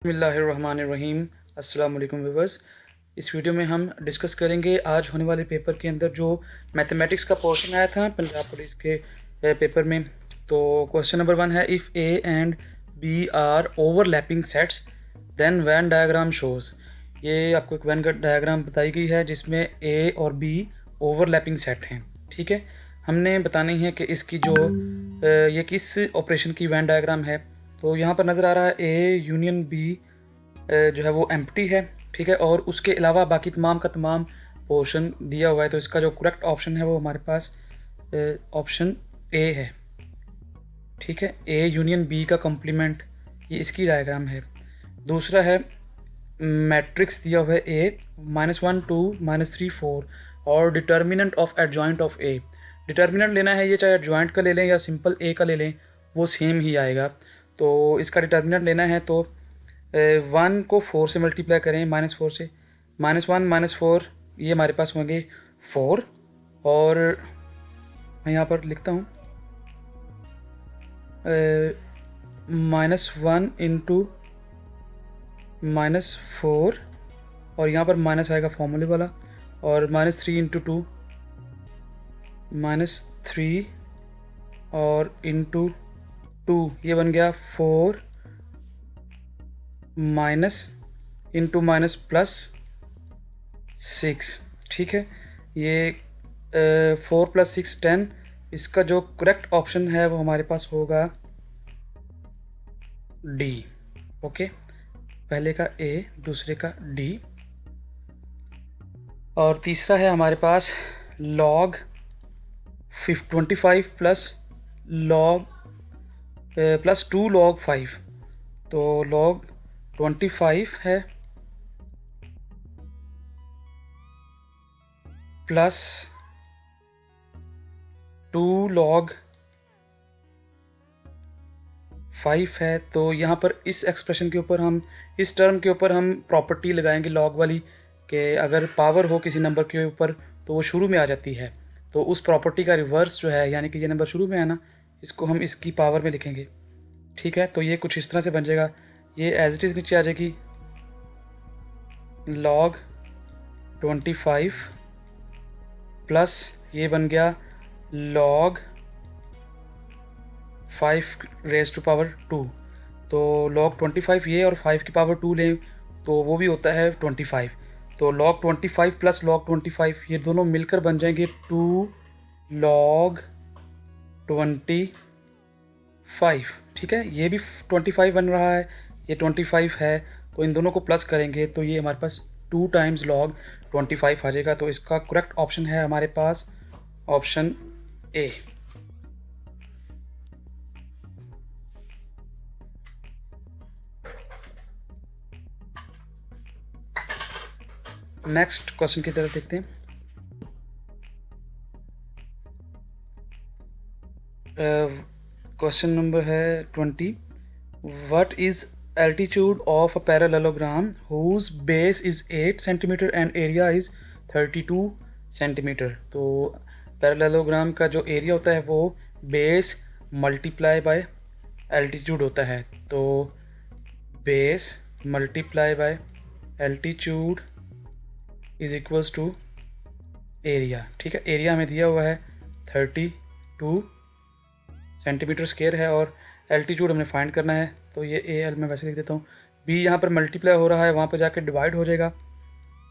बिस्मिल्लाहिर्रहमानिर्रहीम। अस्सलाम वालेकुम व्यूअर्स। इस वीडियो में हम डिस्कस करेंगे आज होने वाले पेपर के अंदर जो मैथमेटिक्स का पोर्शन आया था पंजाब पुलिस के पेपर में। तो क्वेश्चन नंबर 1 है, if A and B are overlapping sets then Venn diagram shows. ये आपको एक वैन का डायग्राम बताई गई है जिसमें ए और बी ओवरलैपिंग सेट हैं। ठीक है, हमने बतानी है कि इसकी जो ये किस ऑपरेशन की वैन डायग्राम है। तो यहाँ पर नज़र आ रहा है ए यूनियन बी जो है वो एम्प्टी है। ठीक है, और उसके अलावा बाकी तमाम का तमाम पोर्शन दिया हुआ है। तो इसका जो करेक्ट ऑप्शन है वो हमारे पास ऑप्शन ए है। ठीक है, ए यूनियन बी का कम्प्लीमेंट, ये इसकी डायग्राम है। दूसरा है मैट्रिक्स दिया हुआ है ए -1 2 -3 4 और determinant of adjoint of A. Determinant लेना है, ये चाहे एडजॉइंट का ले लें या सिंपल ए का ले लें वो सेम ही आएगा। तो इसका डिटर्मिनेंट लेना है तो 1 को 4 से मल्टीप्लाई करें, -4 से, -1 -4 ये हमारे पास होंगे 4। और मैं यहाँ पर लिखता हूँ -1 इंटू -4 और यहाँ पर माइनस आएगा फॉर्मूले वाला, और -3 इंटू 2 -3 और इंटू 2 ये बन गया 4 माइनस इंटू माइनस प्लस 6। ठीक है, ये 4 + 6 10। इसका जो करेक्ट ऑप्शन है वो हमारे पास होगा डी। ओके, पहले का ए, दूसरे का डी। और तीसरा है हमारे पास log 25 प्लस 2 log 5। तो log 25 है प्लस 2 log 5 है। तो यहाँ पर इस एक्सप्रेशन के ऊपर हम, इस टर्म के ऊपर हम प्रॉपर्टी लगाएंगे लॉग वाली, कि अगर पावर हो किसी नंबर के ऊपर तो वो शुरू में आ जाती है। तो उस प्रॉपर्टी का रिवर्स जो है, यानी कि ये नंबर शुरू में है ना, इसको हम इसकी पावर में लिखेंगे। ठीक है, तो ये कुछ इस तरह से बन जाएगा, ये एज इट इज़ नीचे आ जाएगी log 25 प्लस ये बन गया log 5⁻²। तो log 25 ये और 5 की पावर 2 लें तो वो भी होता है 25। तो log 25 प्लस log 25 ये दोनों मिलकर बन जाएंगे 2 log 25। ठीक है, ये भी 25 बन रहा है, ये 25 है, तो इन दोनों को प्लस करेंगे तो ये हमारे पास 2 टाइम्स log 25 आ जाएगा। तो इसका करेक्ट ऑप्शन है हमारे पास ऑप्शन ए। नेक्स्ट क्वेश्चन की तरफ देखते हैं। क्वेश्चन नंबर है 20, what is altitude of a parallelogram whose base is 8 centimetre and area is 32 centimetre. तो पैरेललोग्राम का जो एरिया होता है वो बेस मल्टीप्लाई बाय एल्टीट्यूड होता है। तो base multiply by altitude is equals to area. ठीक है, एरिया हमें दिया हुआ है 32 सेंटीमीटर स्क्वायर है और एल्टीट्यूड हमने फाइंड करना है। तो ये ए एल मैं वैसे लिख देता हूँ, बी यहाँ पर मल्टीप्लाई हो रहा है, वहाँ पर जाकर डिवाइड हो जाएगा।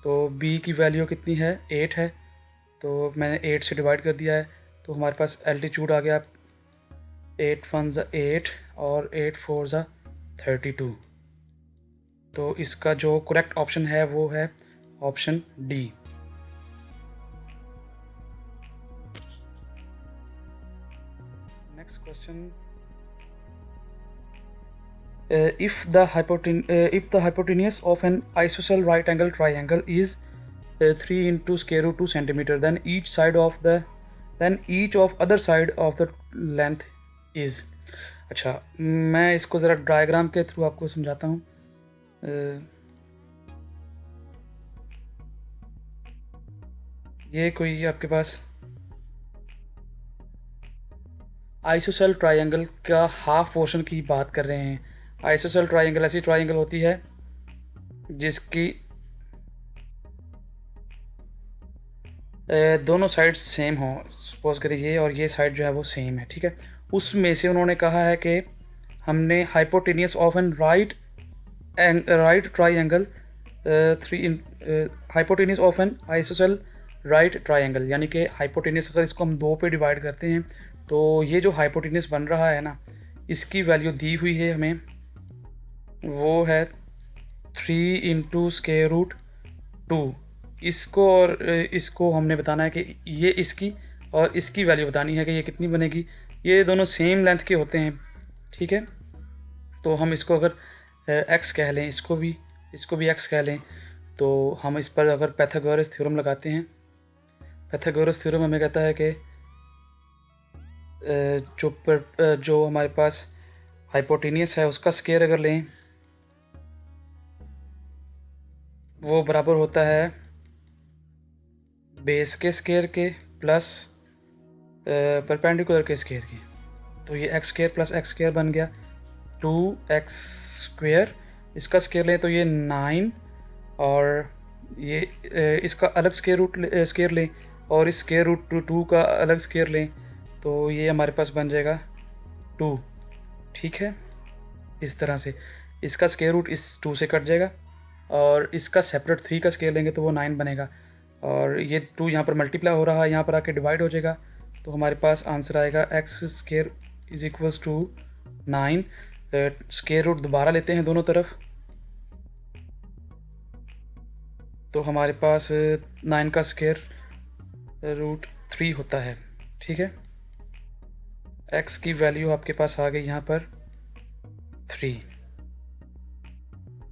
तो बी की वैल्यू कितनी है, 8 है, तो मैंने 8 से डिवाइड कर दिया है। तो हमारे पास एल्टीट्यूड आ गया 8 1 ज़ा 8 और 8 4 ज़ा 32। तो इसका जो करेक्ट ऑप्शन है वो है option D. Next question, if the hypotenuse of an isosceles right angle triangle is 3 into square root 2 centimeter, then each of other side of the length is। अच्छा, मैं इसको ज़रा डायग्राम के थ्रू आपको समझाता हूँ। ये कोई आपके पास आइसोसेल ट्रायंगल का हाफ पोर्शन की बात कर रहे हैं। आइसोसेल ट्राइंगल ऐसी ट्राइंगल होती है जिसकी दोनों साइड सेम हो। सपोज करिए ये और ये साइड जो है वो सेम है, ठीक है। उसमें से उन्होंने कहा है कि हमने hypotenuse of an right triangle hypotenuse of an isosceles right triangle, यानी कि हाइपोटेनियस अगर इसको हम दो पे डिवाइड करते हैं तो ये जो हाइपोटेनियस बन रहा है ना, इसकी वैल्यू दी हुई है हमें, वो है 3 × √2। इसको और इसको हमने बताना है कि ये इसकी और इसकी वैल्यू बतानी है कि ये कितनी बनेगी। ये दोनों सेम लेंथ के होते हैं, ठीक है। तो हम इसको अगर x कह लें, इसको भी x कह लें, तो हम इस पर अगर पाइथागोरस थ्योरम लगाते हैं, पाइथागोरस थ्योरम हमें कहता है कि जो हमारे पास हाइपोटेनियस है उसका स्क्वायर अगर लें, वो बराबर होता है बेस के स्क्वायर के प्लस परपेंडिकुलर के स्क्वायर की। तो ये x² + x² बन गया 2x²। इसका स्क्वायर लें तो ये 9, और ये इसका अलग स्क्वायर लें और इस √2 का अलग स्क्वायर लें तो ये हमारे पास बन जाएगा 2, ठीक है। इस तरह से इसका स्क्वायर रूट इस 2 से कट जाएगा और इसका सेपरेट 3 का स्क्वायर लेंगे तो वो 9 बनेगा, और ये 2 यहाँ पर मल्टीप्लाई हो रहा है, यहाँ पर आके डिवाइड हो जाएगा। तो हमारे पास आंसर आएगा x² = 9। स्क्वायर रूट दोबारा लेते हैं दोनों तरफ, तो हमारे पास 9 का स्क्वायर √3 होता है, ठीक है। x की वैल्यू आपके पास आ गई यहाँ पर 3।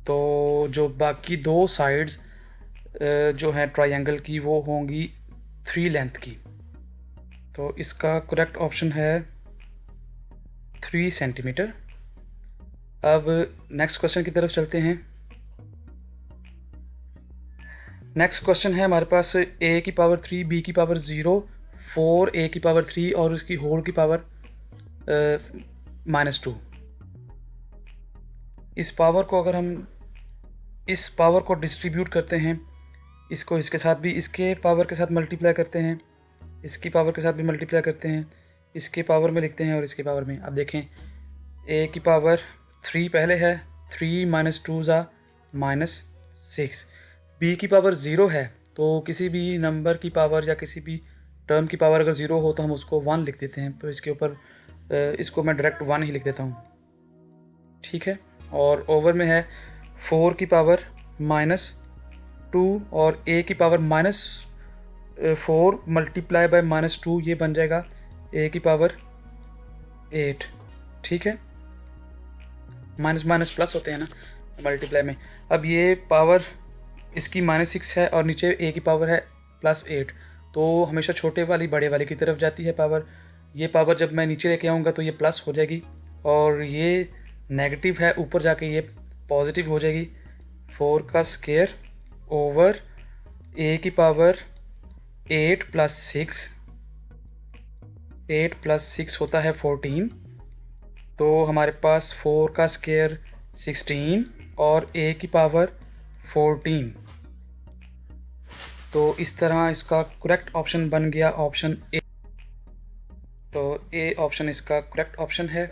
तो जो बाकी दो साइड्स जो हैं ट्रायंगल की वो होंगी 3 लेंथ की। तो इसका करेक्ट ऑप्शन है 3 सेंटीमीटर। अब नेक्स्ट क्वेश्चन की तरफ चलते हैं। नेक्स्ट क्वेश्चन है हमारे पास a⁻3 b⁻0 4a⁻3 और उसकी होल की पावर -2। इस पावर को अगर हम इस पावर को डिस्ट्रीब्यूट करते हैं, इसको इसके साथ भी इसके पावर के साथ मल्टीप्लाई करते हैं, इसकी पावर के साथ भी मल्टीप्लाई करते हैं, इसके पावर में लिखते हैं और इसके पावर में। अब देखें a⁻3 पहले है, 3 - 2 = -6। b⁻0 है तो किसी भी नंबर की पावर या किसी भी टर्म की पावर अगर 0 हो तो हम उसको 1 लिख देते हैं। तो इसके ऊपर इसको मैं डायरेक्ट 1 ही लिख देता हूँ, ठीक है। और ओवर में है 4 की पावर -2 और a की पावर -4 मल्टीप्लाई बाय -2, ये बन जाएगा a की पावर 8, ठीक है। माइनस माइनस प्लस होते हैं ना मल्टीप्लाई में। अब ये पावर इसकी -6 है और नीचे a की पावर है +8, तो हमेशा छोटे वाली बड़े वाले की तरफ जाती है पावर। ये पावर जब मैं नीचे लेके आऊँगा तो ये प्लस हो जाएगी, और ये नेगेटिव है ऊपर जाके ये पॉजिटिव हो जाएगी। 4 का स्क्वायर ओवर a की पावर 8 + 6, 8 + 6 होता है 14। तो हमारे पास 4 का स्क्वायर 16 और a की पावर 14। तो इस तरह इसका करेक्ट ऑप्शन बन गया ऑप्शन ए। तो ए ऑप्शन इसका करेक्ट ऑप्शन है।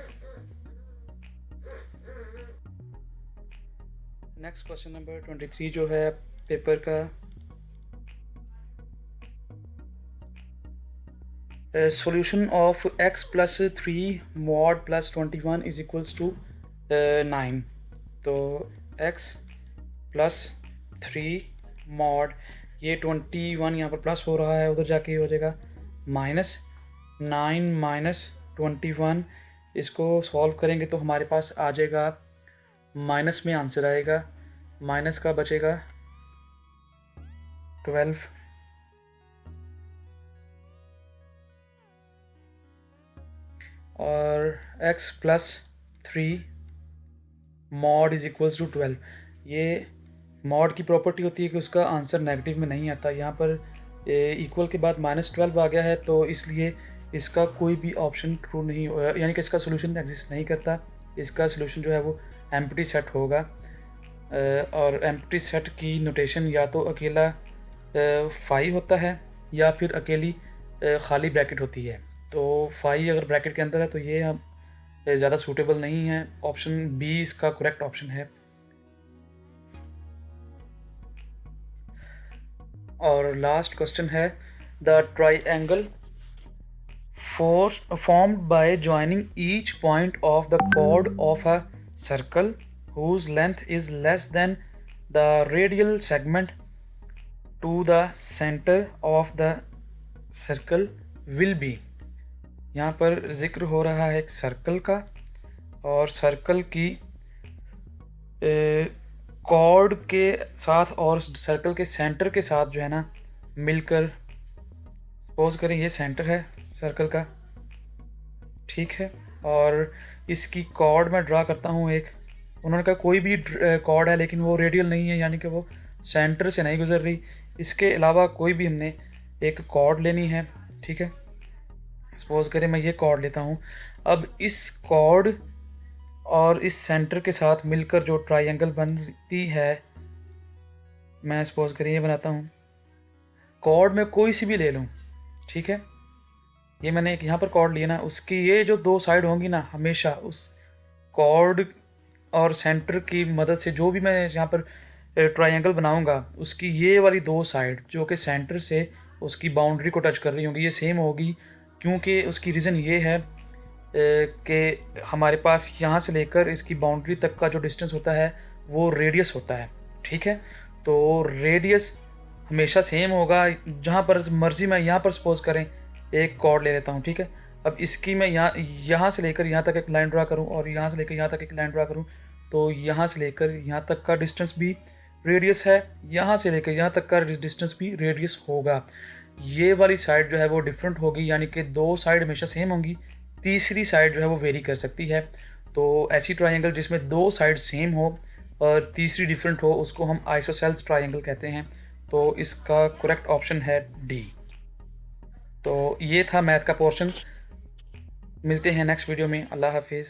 नेक्स्ट क्वेश्चन नंबर 23 जो है पेपर का, सॉल्यूशन ऑफ x + 3 mod + 21 = 9। तो x + 3 mod, ये 21 यहाँ पर प्लस हो रहा है, उधर जाके हो जाएगा -9 - 21। इसको सॉल्व करेंगे तो हमारे पास आ जाएगा माइनस में आंसर आएगा, माइनस का बचेगा 12 और x + 3 mod = 12। ये मॉड की प्रॉपर्टी होती है कि उसका आंसर नेगेटिव में नहीं आता। यहाँ पर इक्वल के बाद -12 आ गया है, तो इसलिए इसका कोई भी ऑप्शन ट्रू नहीं, यानी कि इसका सोल्यूशन एग्जिस्ट नहीं करता। इसका सोल्यूशन जो है वो एम्प्टी सेट होगा। और एम्प्टी सेट की नोटेशन या तो अकेला फाई होता है या फिर अकेली खाली ब्रैकेट होती है। तो फाई अगर ब्रैकेट के अंदर है तो ये हम ज़्यादा सूटेबल नहीं है। ऑप्शन बी इसका करेक्ट ऑप्शन है। और लास्ट क्वेश्चन है, the triangle formed by joining each point of the chord of a circle whose length is less than the radial segment to the center of the circle will be। यहाँ पर जिक्र हो रहा है एक circle का, और सर्कल की कॉर्ड के साथ और सर्कल के सेंटर के साथ जो है ना मिलकर, सपोज करें ये सेंटर है सर्कल का, ठीक है, और इसकी कॉर्ड मैं ड्रा करता हूँ एक। उन्होंने कहा कोई भी कॉर्ड है लेकिन वो रेडियल नहीं है, यानी कि वो सेंटर से नहीं गुजर रही। इसके अलावा कोई भी हमने एक कॉर्ड लेनी है, ठीक है। सपोज करें मैं ये कॉर्ड लेता हूँ। अब इस कॉर्ड और इस सेंटर के साथ मिलकर जो ट्राइएंगल बनती है, मैं सपोज करें ये बनाता हूँ। कॉर्ड में कोई सी भी ले लूँ, ठीक है। ये मैंने एक यहाँ पर कॉर्ड लिया ना, उसकी ये जो दो साइड होंगी ना, हमेशा उस कॉर्ड और सेंटर की मदद से जो भी मैं यहाँ पर ट्राइएंगल बनाऊँगा, उसकी ये वाली दो साइड जो कि सेंटर से उसकी बाउंड्री को टच कर रही होंगी, ये सेम होगी। क्योंकि उसकी रीज़न ये है कि हमारे पास यहाँ से लेकर इसकी बाउंड्री तक का जो डिस्टेंस होता है वो रेडियस होता है, ठीक है। तो रेडियस हमेशा सेम होगा। जहाँ पर मर्ज़ी मैं यहाँ पर सपोज करें एक कॉर्ड ले लेता हूँ, ठीक है। अब इसकी मैं यहाँ से लेकर यहाँ तक एक लाइन ड्रा करूँ और यहाँ से लेकर यहाँ तक एक लाइन ड्रा करूँ, तो यहाँ से लेकर यहाँ तक का डिस्टेंस भी रेडियस है, यहाँ से लेकर यहाँ तक का डिस्टेंस भी रेडियस होगा। ये वाली साइड जो है वो डिफरेंट होगी, यानी कि दो साइड हमेशा सेम होंगी, तीसरी साइड जो है वो वेरी कर सकती है। तो ऐसी ट्राइंगल जिसमें दो साइड सेम हो और तीसरी डिफरेंट हो, उसको हम आइसोसेल्स ट्राइंगल कहते हैं। तो इसका करेक्ट ऑप्शन है डी। तो ये था मैथ का पोर्शन। मिलते हैं नेक्स्ट वीडियो में। अल्लाह हाफिज़।